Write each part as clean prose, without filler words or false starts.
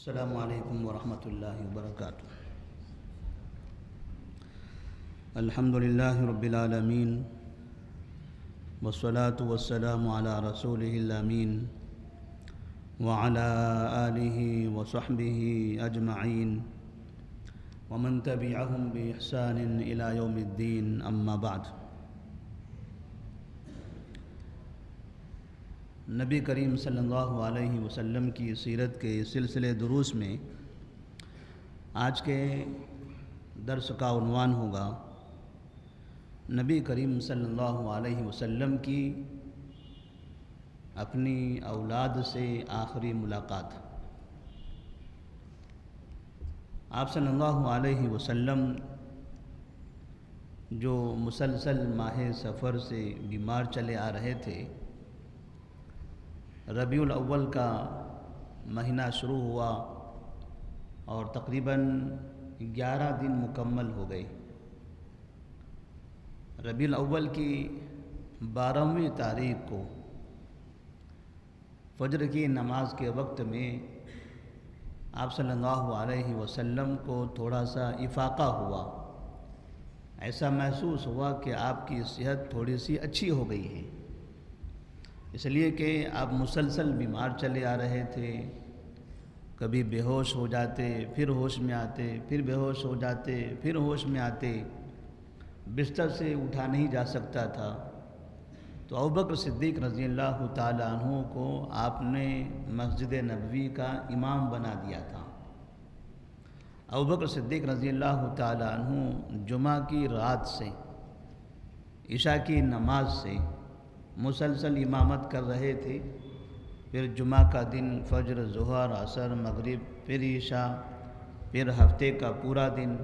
السلام علیکم ورحمۃ اللہ وبرکاتہ۔ الحمد للہ رب العالمین والصلاة والسلام علی رسولہ الامین وعلی آلہ وصحبہ اجمعین ومن تبعہم بإحسان الی یوم الدین، اما بعد۔ نبی کریم صلی اللہ علیہ وسلم کی سیرت کے سلسلے دروس میں آج کے درس کا عنوان ہوگا نبی کریم صلی اللہ علیہ وسلم کی اپنی اولاد سے آخری ملاقات۔ آپ صلی اللہ علیہ وسلم جو مسلسل ماہ سفر سے بیمار چلے آ رہے تھے، ربیع الاول کا مہینہ شروع ہوا اور تقریباً 11 دن مکمل ہو گئے۔ ربیع الاول کی 12ویں تاریخ کو فجر کی نماز کے وقت میں آپ صلی اللہ علیہ وسلم کو تھوڑا سا افاقہ ہوا، ایسا محسوس ہوا کہ آپ کی صحت تھوڑی سی اچھی ہو گئی ہے، اس لیے کہ آپ مسلسل بیمار چلے آ رہے تھے۔ کبھی بے ہوش ہو جاتے، پھر ہوش میں آتے، پھر بے ہوش ہو جاتے، پھر ہوش میں آتے، بستر سے اٹھا نہیں جا سکتا تھا۔ تو ابوبکر صدیق رضی اللہ تعالیٰ عنہ کو آپ نے مسجد نبوی کا امام بنا دیا تھا۔ ابوبکر صدیق رضی اللہ تعالیٰ عنہ جمعہ کی رات سے عشاء کی نماز سے مسلسل امامت کر رہے تھے، پھر جمعہ کا دن، فجر، ظہر، عصر، مغرب، پھر عشاء، پھر ہفتے کا پورا دن،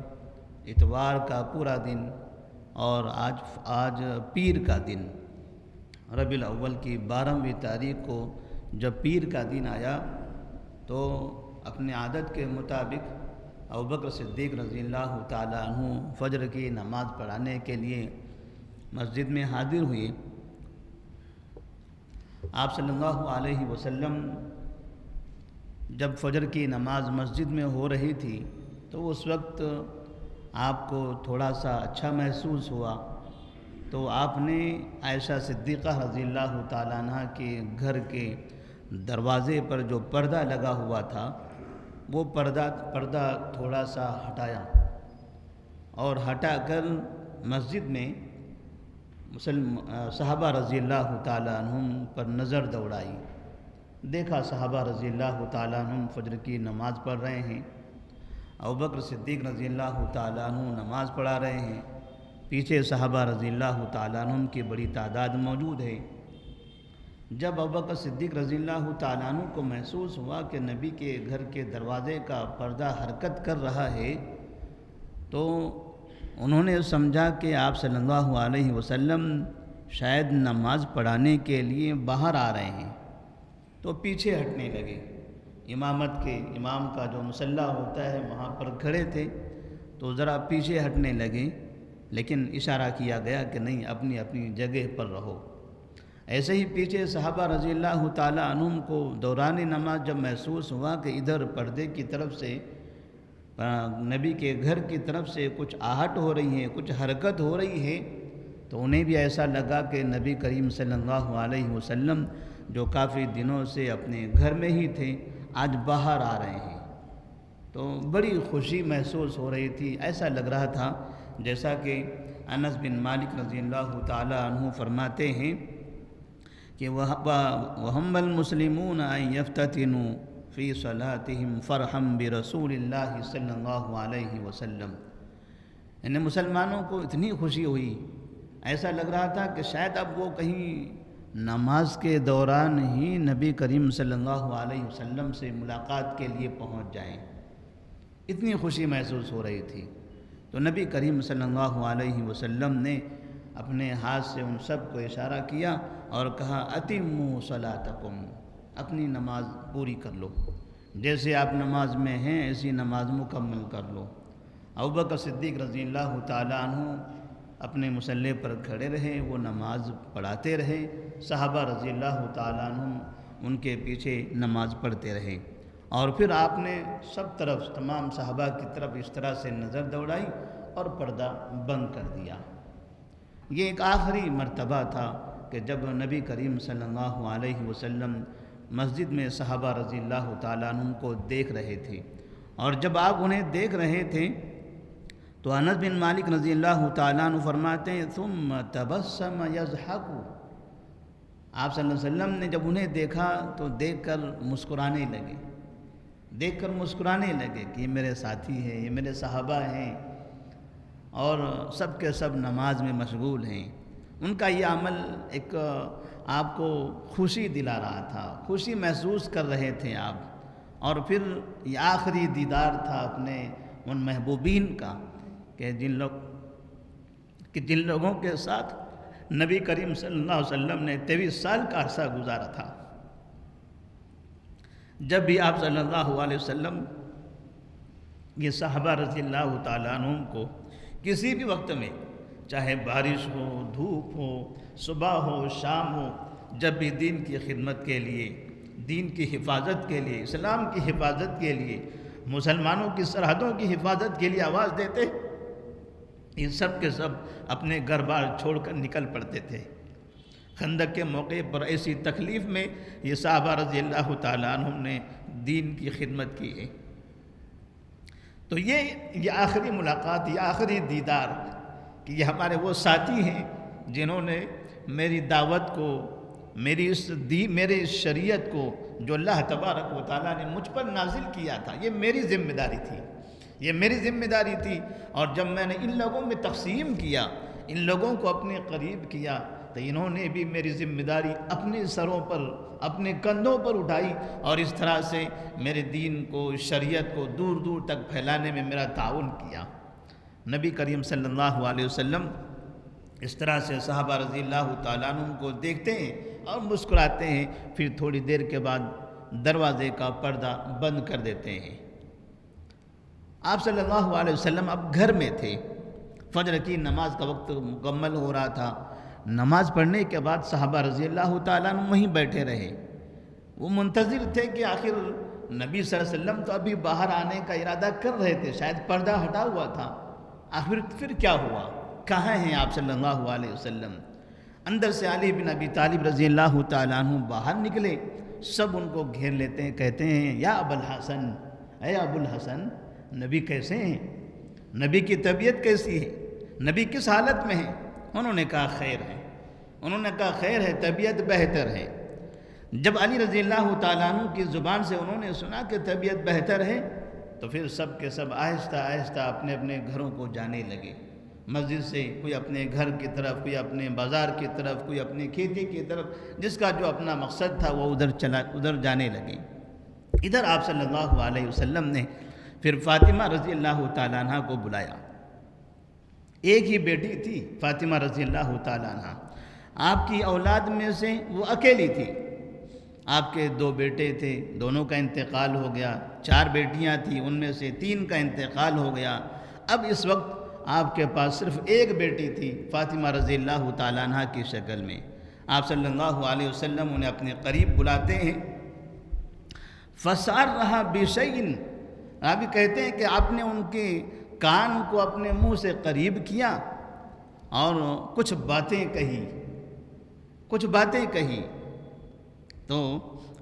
اتوار کا پورا دن، اور آج پیر کا دن۔ ربیع الاول کی 12ویں تاریخ کو جب پیر کا دن آیا تو اپنے عادت کے مطابق ابوبکر صدیق رضی اللہ تعالیٰ عنہ فجر کی نماز پڑھانے کے لیے مسجد میں حاضر ہوئے۔ آپ صلی اللہ علیہ وسلم جب فجر کی نماز مسجد میں ہو رہی تھی تو اس وقت آپ کو تھوڑا سا اچھا محسوس ہوا، تو آپ نے عائشہ صدیقہ رضی اللہ تعالیٰ عنہ کے گھر کے دروازے پر جو پردہ لگا ہوا تھا وہ پردہ تھوڑا سا ہٹایا، اور ہٹا کر مسجد میں صحابہ رضی اللہ تعالیٰ عنہم پر نظر دوڑائی۔ دیکھا صحابہ رضی اللہ تعالیٰ عنہم فجر کی نماز پڑھ رہے ہیں، ابوبکر صدیق رضی اللہ تعالیٰ عنہ نماز پڑھا رہے ہیں، پیچھے صحابہ رضی اللہ تعالیٰ عنہم کی بڑی تعداد موجود ہے۔ جب ابوبکر صدیق رضی اللہ تعالیٰ عنہ کو محسوس ہوا کہ نبی کے گھر کے دروازے کا پردہ حرکت کر رہا ہے، تو انہوں نے سمجھا کہ آپ صلی اللہ علیہ وسلم شاید نماز پڑھانے کے لیے باہر آ رہے ہیں، تو پیچھے ہٹنے لگے۔ امام کا جو مصلی ہوتا ہے وہاں پر کھڑے تھے، تو ذرا پیچھے ہٹنے لگے، لیکن اشارہ کیا گیا کہ نہیں، اپنی اپنی جگہ پر رہو۔ ایسے ہی پیچھے صحابہ رضی اللہ تعالیٰ عنہم کو دوران نماز جب محسوس ہوا کہ ادھر پردے کی طرف سے، نبی کے گھر کی طرف سے کچھ آہٹ ہو رہی ہے، کچھ حرکت ہو رہی ہے، تو انہیں بھی ایسا لگا کہ نبی کریم صلی اللہ علیہ وسلم جو کافی دنوں سے اپنے گھر میں ہی تھے، آج باہر آ رہے ہیں۔ تو بڑی خوشی محسوس ہو رہی تھی، ایسا لگ رہا تھا جیسا کہ انس بن مالک رضی اللہ تعالیٰ عنہ فرماتے ہیں کہ وَهَمَّ الْمُسْلِمُونَ أَن يَفْتَتِنُوا فِي صَلَاتِهِمْ فَرْحًا بِرَسُولِ اللَّهِ صلی اللہ علیہ وسلم۔ یعنی مسلمانوں کو اتنی خوشی ہوئی، ایسا لگ رہا تھا کہ شاید اب وہ کہیں نماز کے دوران ہی نبی کریم صلی اللہ علیہ وسلم سے ملاقات کے لیے پہنچ جائیں، اتنی خوشی محسوس ہو رہی تھی۔ تو نبی کریم صلی اللہ علیہ وسلم نے اپنے ہاتھ سے ان سب کو اشارہ کیا اور کہا اتموا صلاتکم، اپنی نماز پوری کر لو، جیسے آپ نماز میں ہیں ایسی نماز مکمل کر لو۔ ابوبکر صدیق رضی اللہ تعالیٰ عنہ اپنے مصلی پر کھڑے رہے، وہ نماز پڑھاتے رہے، صحابہ رضی اللہ تعالیٰ عنہ ان کے پیچھے نماز پڑھتے رہے۔ اور پھر آپ نے سب طرف تمام صحابہ کی طرف اس طرح سے نظر دوڑائی اور پردہ بند کر دیا۔ یہ ایک آخری مرتبہ تھا کہ جب نبی کریم صلی اللہ علیہ وسلم مسجد میں صحابہ رضی اللہ تعالیٰ عنہ کو دیکھ رہے تھے، اور جب آپ انہیں دیکھ رہے تھے تو انس بن مالک رضی اللہ تعالیٰ عنہ فرماتے ہیں ثم تبسم یضحک، آپ صلی اللہ علیہ وسلم نے جب انہیں دیکھا تو دیکھ کر مسکرانے لگے کہ یہ میرے ساتھی ہیں، یہ میرے صحابہ ہیں، اور سب کے سب نماز میں مشغول ہیں۔ ان کا یہ عمل ایک آپ کو خوشی دلا رہا تھا، خوشی محسوس کر رہے تھے آپ، اور پھر یہ آخری دیدار تھا اپنے ان محبوبین کا کہ جن لوگوں کے ساتھ نبی کریم صلی اللہ علیہ وسلم نے 23 سال کا عرصہ گزارا تھا۔ جب بھی آپ صلی اللہ علیہ وسلم یہ صحابہ رضی اللہ تعالیٰ عنہ کو کسی بھی وقت میں، چاہے بارش ہو، دھوپ ہو، صبح ہو، شام ہو، جب بھی دین کی خدمت کے لیے، دین کی حفاظت کے لیے، اسلام کی حفاظت کے لیے، مسلمانوں کی سرحدوں کی حفاظت کے لیے آواز دیتے، یہ سب کے سب اپنے گھر بار چھوڑ کر نکل پڑتے تھے۔ خندق کے موقع پر ایسی تکلیف میں یہ صحابہ رضی اللہ تعالیٰ عنہ نے دین کی خدمت کی ہے۔ تو یہ آخری ملاقات، یہ آخری دیدار کہ یہ ہمارے وہ ساتھی ہیں جنہوں نے میری دعوت کو، میرے شریعت کو جو اللہ تبارک و تعالیٰ نے مجھ پر نازل کیا تھا، یہ میری ذمہ داری تھی، اور جب میں نے ان لوگوں میں تقسیم کیا، ان لوگوں کو اپنے قریب کیا، تو انہوں نے بھی میری ذمہ داری اپنے سروں پر، اپنے کندھوں پر اٹھائی، اور اس طرح سے میرے دین کو، شریعت کو دور دور تک پھیلانے میں میرا تعاون کیا۔ نبی کریم صلی اللہ علیہ وسلم اس طرح سے صحابہ رضی اللہ تعالیٰ عنہ کو دیکھتے ہیں اور مسکراتے ہیں، پھر تھوڑی دیر کے بعد دروازے کا پردہ بند کر دیتے ہیں۔ آپ صلی اللہ علیہ وسلم اب گھر میں تھے، فجر کی نماز کا وقت مکمل ہو رہا تھا۔ نماز پڑھنے کے بعد صحابہ رضی اللہ تعالیٰ عنہ وہیں بیٹھے رہے، وہ منتظر تھے کہ آخر نبی صلی اللہ علیہ وسلم تو ابھی باہر آنے کا ارادہ کر رہے تھے، شاید پردہ ہٹا ہوا تھا، آخر پھر کیا ہوا، کہاں ہیں آپ صلی اللہ علیہ وسلم؟ اندر سے علی بن ابی طالب رضی اللہ تعالیٰ عنہ باہر نکلے، سب ان کو گھیر لیتے ہیں، کہتے ہیں یا ابو الحسن، اے ابو الحسن، نبی کیسے ہیں؟ نبی کی طبیعت کیسی ہے؟ نبی کس حالت میں ہے؟ انہوں نے کہا خیر ہے، طبیعت بہتر ہے۔ جب علی رضی اللہ تعالیٰ عنہ کی زبان سے انہوں نے سنا کہ طبیعت بہتر ہے، تو پھر سب کے سب آہستہ آہستہ اپنے اپنے گھروں کو جانے لگے۔ مسجد سے کوئی اپنے گھر کی طرف، کوئی اپنے بازار کی طرف، کوئی اپنی کھیتی کی طرف، جس کا جو اپنا مقصد تھا وہ ادھر جانے لگے۔ ادھر آپ صلی اللہ علیہ وسلم نے پھر فاطمہ رضی اللہ تعالیٰ عنہ کو بلایا۔ ایک ہی بیٹی تھی فاطمہ رضی اللہ تعالیٰ عنہ، آپ کی اولاد میں سے وہ اکیلی تھی۔ آپ کے 2 بیٹے تھے، دونوں کا انتقال ہو گیا، 4 بیٹیاں تھیں، ان میں سے 3 کا انتقال ہو گیا۔ اب اس وقت آپ کے پاس صرف ایک بیٹی تھی فاطمہ رضی اللہ تعالیٰ عنہ کی شکل میں۔ آپ صلی اللہ علیہ وسلم انہیں اپنے قریب بلاتے ہیں۔ فسار رہا بشیء، آپ کہتے ہیں کہ آپ نے ان کے کان کو اپنے منہ سے قریب کیا اور کچھ باتیں کہی، تو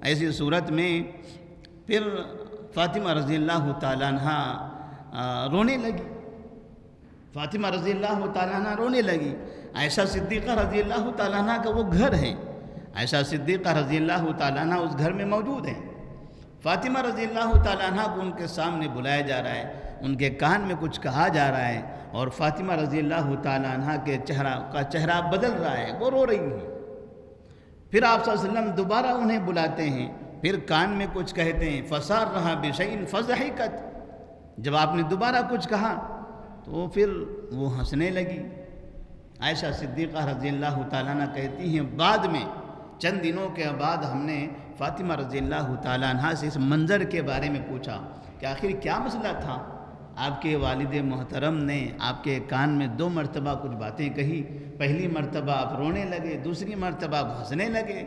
ایسی صورت میں پھر فاطمہ رضی اللہ تعالیٰ عنہ رونے لگی۔ فاطمہ رضی اللہ تعالیٰ عنہ رونے لگی۔ عائشہ صدیقہ رضی اللہ تعالیٰ عنہ کا وہ گھر ہے، عائشہ صدیقہ رضی اللہ تعالیٰ عنہ اس گھر میں موجود ہیں۔ فاطمہ رضی اللہ تعالیٰ عنہ کو ان کے سامنے بلایا جا رہا ہے، ان کے کان میں کچھ کہا جا رہا ہے، اور فاطمہ رضی اللہ تعالیٰ عنہ کے چہرہ بدل رہا ہے، وہ رو رہی ہیں۔ پھر آپ صلی اللہ علیہ وسلم دوبارہ انہیں بلاتے ہیں، پھر کان میں کچھ کہتے ہیں، فسار رہا بشیء فضحکت، جب آپ نے دوبارہ کچھ کہا تو پھر وہ ہنسنے لگی۔ عائشہ صدیقہ رضی اللہ تعالیٰ عنہ کہتی ہیں بعد میں چند دنوں کے بعد ہم نے فاطمہ رضی اللہ تعالیٰ عنہ سے اس منظر کے بارے میں پوچھا کہ آخر کیا مسئلہ تھا؟ آپ کے والد محترم نے آپ کے کان میں 2 مرتبہ کچھ باتیں کہی، پہلی مرتبہ آپ رونے لگے، دوسری مرتبہ آپ ہنسنے لگے۔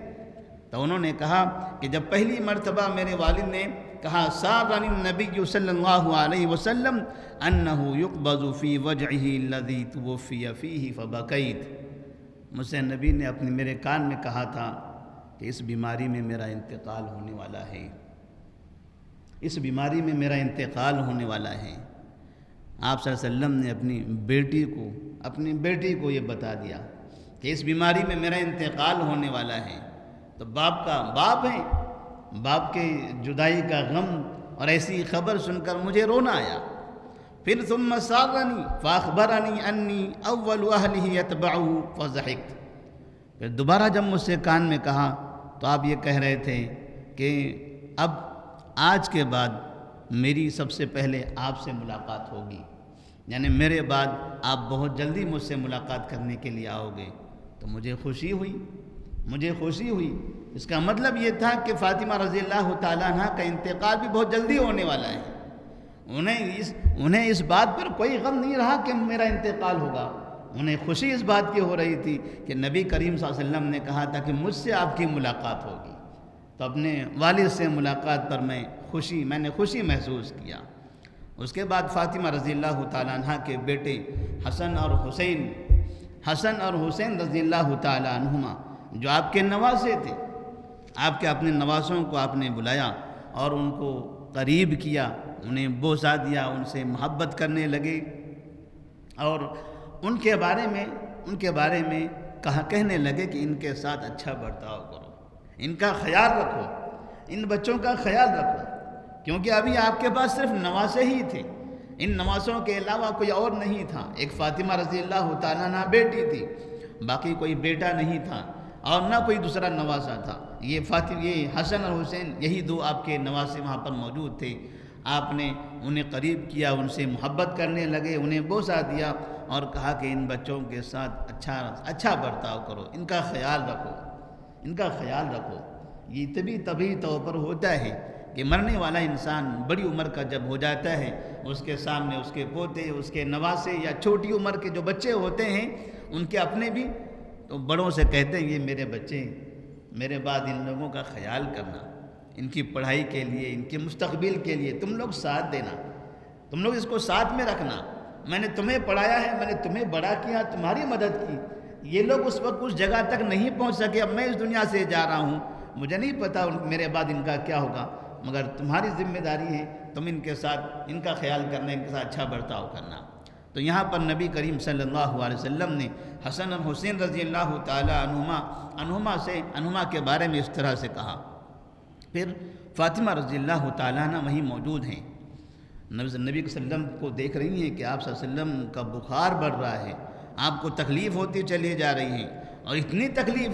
تو انہوں نے کہا کہ جب پہلی مرتبہ میرے والد نے کہا سارنی النبی صلی اللہ علیہ وسلم انہ یقبض فی وجعہ الذی توفی فیہ فبکیت، مجھ سے نبی نے میرے کان میں کہا تھا کہ اس بیماری میں میرا انتقال ہونے والا ہے، اس بیماری میں میرا انتقال ہونے والا ہے۔ آپ صلی اللہ علیہ وسلم نے اپنی بیٹی کو یہ بتا دیا کہ اس بیماری میں میرا انتقال ہونے والا ہے، تو باپ ہے، باپ کے جدائی کا غم اور ایسی خبر سن کر مجھے رونا آیا۔ پھر ثم سارنی فاخبرنی انی اول اہلہ یتبعہ فضحکت، پھر دوبارہ جب مجھ سے کان میں کہا تو آپ یہ کہہ رہے تھے کہ اب آج کے بعد میری سب سے پہلے آپ سے ملاقات ہوگی، یعنی میرے بعد آپ بہت جلدی مجھ سے ملاقات کرنے کے لیے آؤ گے، تو مجھے خوشی ہوئی۔ اس کا مطلب یہ تھا کہ فاطمہ رضی اللہ تعالیٰ عنہ کا انتقال بھی بہت جلدی ہونے والا ہے۔ انہیں اس بات پر کوئی غم نہیں رہا کہ میرا انتقال ہوگا، انہیں خوشی اس بات کی ہو رہی تھی کہ نبی کریم صلی اللہ علیہ وسلم نے کہا تھا کہ مجھ سے آپ کی ملاقات ہوگی، تو اپنے والد سے ملاقات پر میں نے خوشی محسوس کیا۔ اس کے بعد فاطمہ رضی اللہ تعالیٰ عنہ کے بیٹے حسن اور حسین رضی اللہ تعالیٰ عنہما جو آپ کے نواسے تھے، آپ کے اپنے نواسوں کو آپ نے بلایا اور ان کو قریب کیا، انہیں بوسہ دیا، ان سے محبت کرنے لگے اور ان کے بارے میں کہنے لگے کہ ان کے ساتھ اچھا برتاؤ کرو، ان کا خیال رکھو، ان بچوں کا خیال رکھو، کیونکہ ابھی آپ کے پاس صرف نواسے ہی تھے، ان نواسوں کے علاوہ کوئی اور نہیں تھا۔ ایک فاطمہ رضی اللہ تعالیٰ عنہ بیٹی تھی، باقی کوئی بیٹا نہیں تھا اور نہ کوئی دوسرا نواسا تھا۔ یہ حسن اور حسین، یہی دو آپ کے نواسے وہاں پر موجود تھے۔ آپ نے انہیں قریب کیا، ان سے محبت کرنے لگے، انہیں بوسہ دیا اور کہا کہ ان بچوں کے ساتھ اچھا برتاؤ کرو، ان کا خیال رکھو۔ یہ طبی طور پر ہوتا ہے کہ مرنے والا انسان بڑی عمر کا جب ہو جاتا ہے، اس کے سامنے اس کے پوتے، اس کے نواسے یا چھوٹی عمر کے جو بچے ہوتے ہیں، ان کے اپنے بھی، تو بڑوں سے کہتے ہیں یہ میرے بچے ہیں، میرے بعد ان لوگوں کا خیال کرنا، ان کی پڑھائی کے لیے، ان کے مستقبل کے لیے تم لوگ ساتھ دینا، تم لوگ اس کو ساتھ میں رکھنا، میں نے تمہیں پڑھایا ہے، میں نے تمہیں بڑا کیا، تمہاری مدد کی، یہ لوگ اس وقت اس جگہ تک نہیں پہنچ سکے، اب میں اس دنیا سے جا رہا ہوں، مجھے نہیں پتا میرے بعد ان کا کیا ہوگا، مگر تمہاری ذمہ داری ہے تم ان کے ساتھ ان کا خیال کرنا، ان کے ساتھ اچھا برتاؤ کرنا۔ تو یہاں پر نبی کریم صلی اللہ علیہ وسلم نے حسن اور حسین رضی اللہ تعالیٰ عنہما کے بارے میں اس طرح سے کہا۔ پھر فاطمہ رضی اللہ تعالیٰ عنہ وہیں موجود ہیں، نبی صلی اللہ علیہ وسلم کو دیکھ رہی ہیں کہ آپ صلی اللہ علیہ وسلم کا بخار بڑھ رہا ہے، آپ کو تکلیف ہوتی چلی جا رہی ہے، اور اتنی تکلیف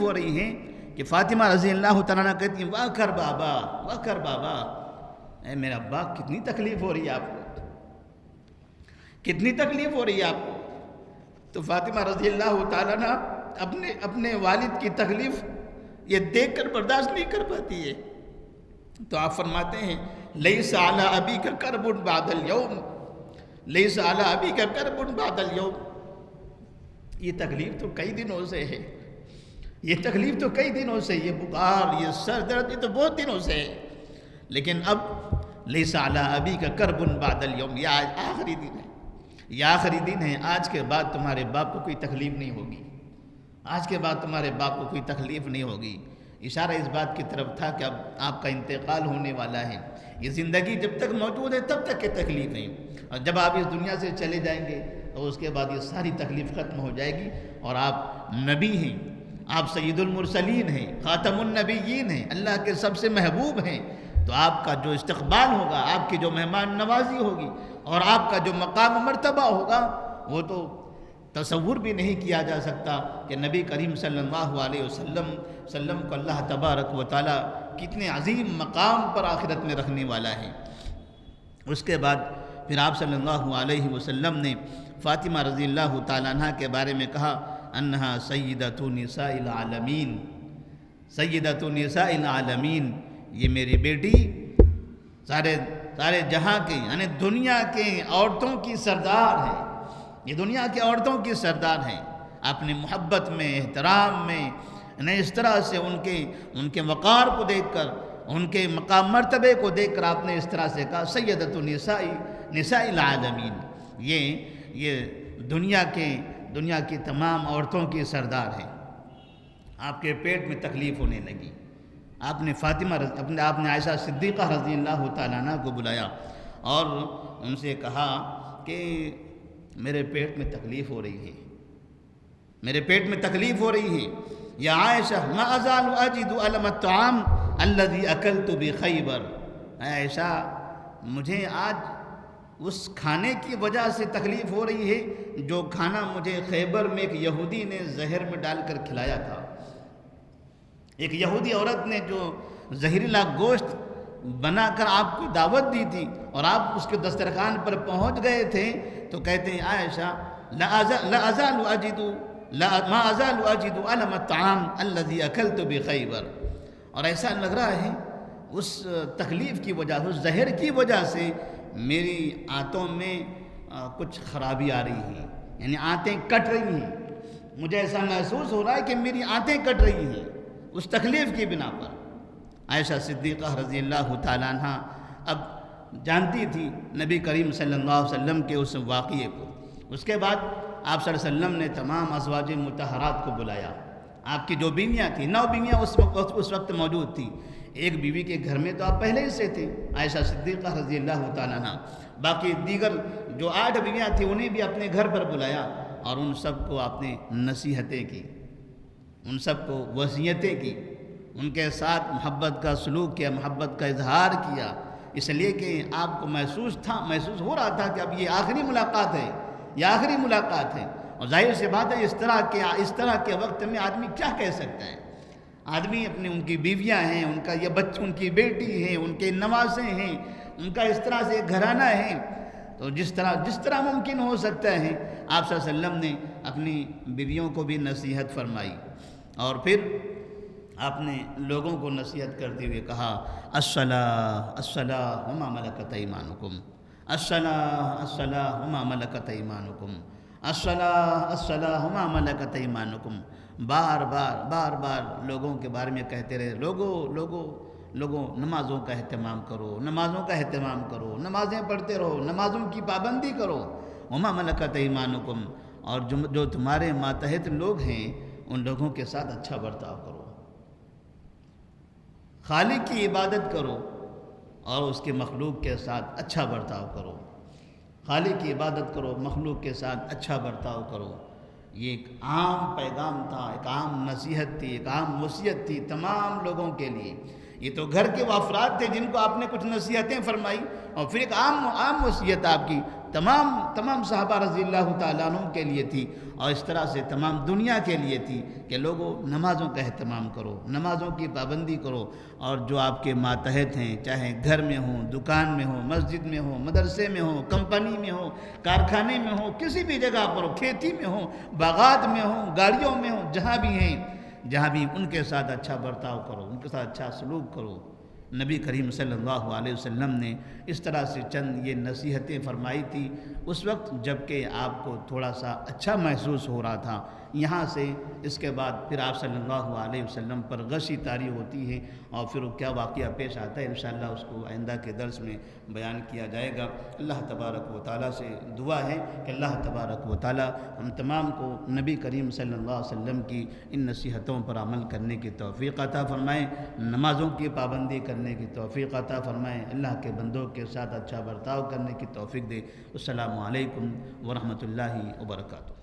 ہو رہی ہے کہ فاطمہ رضی اللہ تعالیٰ عنہ کہتی ہیں واہ کر بابا، اے میرا ابا کتنی تکلیف ہو رہی ہے آپ کو، کتنی تکلیف ہو رہی ہے آپ کو۔ تو فاطمہ رضی اللہ تعالیٰ عنہ اپنے والد کی تکلیف یہ دیکھ کر برداشت نہیں کر پاتی ہے، تو آپ فرماتے ہیں لیس علی ابیک کرب بعد اليوم، لیس علی ابیک کرب بعد اليوم، یہ تکلیف تو کئی دنوں سے ہے، یہ بخار، یہ سر درد، یہ تو بہت دنوں سے ہے، لیکن اب لیس علی ابیک کرب بعد اليوم، یہ آج آخری دن ہے، آج کے بعد تمہارے باپ کو کوئی تکلیف نہیں ہوگی، اشارہ اس بات کی طرف تھا کہ اب آپ کا انتقال ہونے والا ہے، یہ زندگی جب تک موجود ہے تب تک کی تکلیف ہے، اور جب آپ اس دنیا سے چلے جائیں گے تو اس کے بعد یہ ساری تکلیف ختم ہو جائے گی، اور آپ نبی ہیں، آپ سید المرسلین ہیں، خاتم النبیین ہیں، اللہ کے سب سے محبوب ہیں، تو آپ کا جو استقبال ہوگا، آپ کی جو مہمان نوازی ہوگی، اور آپ کا جو مقام و مرتبہ ہوگا، وہ تو تصور بھی نہیں کیا جا سکتا کہ نبی کریم صلی اللہ علیہ وسلم کو اللہ تبارک و تعالیٰ کتنے عظیم مقام پر آخرت میں رکھنے والا ہے۔ اس کے بعد پھر آپ صلی اللہ علیہ وسلم نے فاطمہ رضی اللہ تعالیٰ عنہ کے بارے میں کہا انہا سیدۃ نساء العالمین، سیدۃ نساء العالمین، یہ میری بیٹی سارے جہاں کے یعنی دنیا کے عورتوں کی سردار ہے، یہ دنیا کے عورتوں کی سردار ہیں، اپنے محبت میں، احترام میں، اس طرح سے ان کے وقار کو دیکھ کر ان کے مقام مرتبے کو دیکھ کر آپ نے اس طرح سے کہا سیدۃ نساء العالمین، یہ دنیا کی تمام عورتوں کی سردار ہیں۔ آپ کے پیٹ میں تکلیف ہونے لگی، آپ نے عائشہ صدیقہ رضی اللہ تعالیٰ عنہ کو بلایا اور ان سے کہا کہ میرے پیٹ میں تکلیف ہو رہی ہے، میرے پیٹ میں تکلیف ہو رہی ہے، یا عائشہ ما ازال اجد الم الطعام الذي اکلت بخیبر، عائشہ مجھے آج اس کھانے کی وجہ سے تکلیف ہو رہی ہے جو کھانا مجھے خیبر میں ایک یہودی نے زہر میں ڈال کر کھلایا تھا۔ ایک یہودی عورت نے جو زہریلا گوشت بنا کر آپ کو دعوت دی تھی اور آپ اس کے دسترخوان پر پہنچ گئے تھے، تو کہتے ہیں عائشہ ما ازال اجد الم الطعام الذي اکلت بخیبر، اور ایسا لگ رہا ہے اس تکلیف کی وجہ سے، اس زہر کی وجہ سے میری آنتوں میں کچھ خرابی آ رہی ہے، یعنی آنتیں کٹ رہی ہیں، مجھے ایسا محسوس ہو رہا ہے کہ میری آنتیں کٹ رہی ہیں اس تکلیف کی بنا پر۔ عائشہ صدیقہ رضی اللہ تعالیٰ عنہ اب جانتی تھی نبی کریم صلی اللہ علیہ وسلم کے اس واقعے کو۔ اس کے بعد آپ صلی اللہ علیہ وسلم نے تمام ازواج مطہرات کو بلایا۔ آپ کی جو بیویاں تھیں، 9 بیویاں اس وقت موجود تھیں، ایک بیوی کے گھر میں تو آپ پہلے ہی سے تھے، عائشہ صدیقہ رضی اللہ تعالیٰ عنہ، باقی دیگر جو 8 بیویاں تھیں انہیں بھی اپنے گھر پر بلایا اور ان سب کو آپ نے نصیحتیں کی، ان سب کو وصیتیں کی، ان کے ساتھ محبت کا سلوک کیا، محبت کا اظہار کیا، اس لیے کہ آپ کو محسوس ہو رہا تھا کہ اب یہ آخری ملاقات ہے، یہ آخری ملاقات ہے، اور ظاہر سی بات ہے اس طرح کے وقت میں آدمی کیا کہہ سکتا ہے؟ آدمی ان کی بیویاں ہیں، ان کا یہ بچہ، ان کی بیٹی ہے، ان کے نواسے ہیں، ان کا اس طرح سے گھرانہ ہے، تو جس طرح ممکن ہو سکتا ہے آپ صلی اللہ علیہ وسلم نے اپنی بیویوں کو بھی نصیحت فرمائی، اور پھر آپ نے لوگوں کو نصیحت کرتے ہوئے کہا الصلاۃ وما ملکت ایمانکم، الصلاۃ وما ملکت ایمانکم، الصلاۃ وما ملکت ایمانکم، بار بار لوگوں کے بارے میں کہتے رہے، لوگوں نمازوں کا اہتمام کرو، نمازیں پڑھتے رہو، نمازوں کی پابندی کرو، وما ملکت ایمانکم، اور جو تمہارے ماتحت لوگ ہیں ان لوگوں کے ساتھ اچھا برتاؤ کرو، خالق کی عبادت کرو اور اس کے مخلوق کے ساتھ اچھا برتاؤ کرو، خالق کی عبادت کرو، مخلوق کے ساتھ اچھا برتاؤ کرو۔ یہ ایک عام پیغام تھا، ایک عام نصیحت تھی، ایک عام وصیت تھی تمام لوگوں کے لیے۔ یہ تو گھر کے وہ افراد تھے جن کو آپ نے کچھ نصیحتیں فرمائی، اور پھر ایک عام وصیت آپ کی تمام صحابہ رضی اللہ تعالیٰ عنہ کے لیے تھی، اور اس طرح سے تمام دنیا کے لیے تھی کہ لوگوں نمازوں کا اہتمام کرو، نمازوں کی پابندی کرو، اور جو آپ کے ماتحت ہیں چاہے گھر میں ہوں، دکان میں ہوں، مسجد میں ہوں، مدرسے میں ہوں، کمپنی میں ہوں، کارخانے میں ہوں، کسی بھی جگہ پر ہو، کھیتی میں ہوں، باغات میں ہوں، گاڑیوں میں ہوں، جہاں بھی ان کے ساتھ اچھا برتاؤ کرو، ان کے ساتھ اچھا سلوک کرو۔ نبی کریم صلی اللہ علیہ وسلم نے اس طرح سے چند یہ نصیحتیں فرمائی تھی اس وقت جب کہ آپ کو تھوڑا سا اچھا محسوس ہو رہا تھا۔ یہاں سے اس کے بعد پھر آپ صلی اللہ علیہ وسلم پر غشی طاری ہوتی ہے، اور پھر وہ کیا واقعہ پیش آتا ہے انشاءاللہ اس کو آئندہ کے درس میں بیان کیا جائے گا۔ اللہ تبارک و تعالیٰ سے دعا ہے کہ اللہ تبارک و تعالیٰ ہم تمام کو نبی کریم صلی اللہ علیہ وسلم کی ان نصیحتوں پر عمل کرنے کی توفیق عطا فرمائے، نمازوں کی پابندی کرنے کی توفیق عطا فرمائے، اللہ کے بندوں کے ساتھ اچھا برتاؤ کرنے کی توفیق دے۔ السلام علیکم ورحمۃ اللہ وبرکاتہ۔